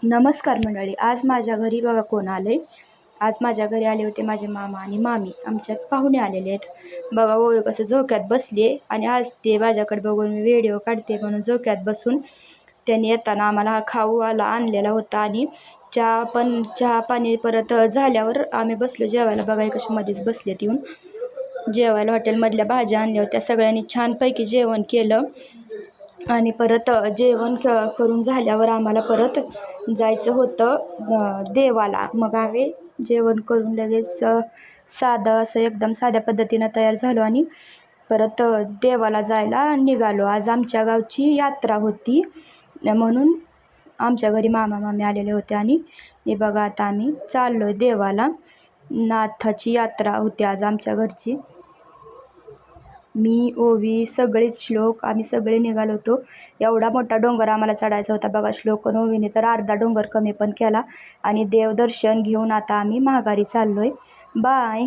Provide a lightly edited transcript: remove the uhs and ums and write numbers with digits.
नमस्कार मंडळी. आज माझ्या घरी बघा कोण आले. आज माझ्या घरी आले होते माझे मामा आणि मामी. आमच्यात पाहुणे आलेले आहेत. बघा ओवी कसं झोक्यात बसली आहे आणि आज ते माझ्याकडे बघून मी व्हिडिओ काढते म्हणून झोक्यात बसून त्यांनी येताना आम्हाला खाऊवाला आणलेला होता आणि चहा पाणी परत झाल्यावर आम्ही बसलो जेवायला. बघा कशा मध्येच बसलेत येऊन जेवायला. हॉटेलमधल्या भाज्या आणल्या होत्या. सगळ्यांनी छानपैकी जेवण केलं आणि परत जेवण करून झाल्यावर आम्हाला परत जायचं होतं देवाला. मग आम्ही जेवण करून लगेच साधं असं एकदम साध्या पद्धतीनं तयार झालो आणि परत देवाला जायला निघालो. आज आमच्या गावची यात्रा होती म्हणून आमच्या घरी मामा मामी आलेले होते आणि हे बघा आता आम्ही चाललो आहे देवाला. नाथाची यात्रा होती आज आमच्या घरची. मी, ओवी, सगळेच श्लोक आम्ही सगळे निघालो होतो. एवढा मोठा डोंगर आम्हाला चढायचा होता बघा. श्लोक आणि ओवीने तर अर्धा डोंगर कमी पण केला आणि देवदर्शन घेऊन आता आम्ही माघारी चाललो आहे. बाय.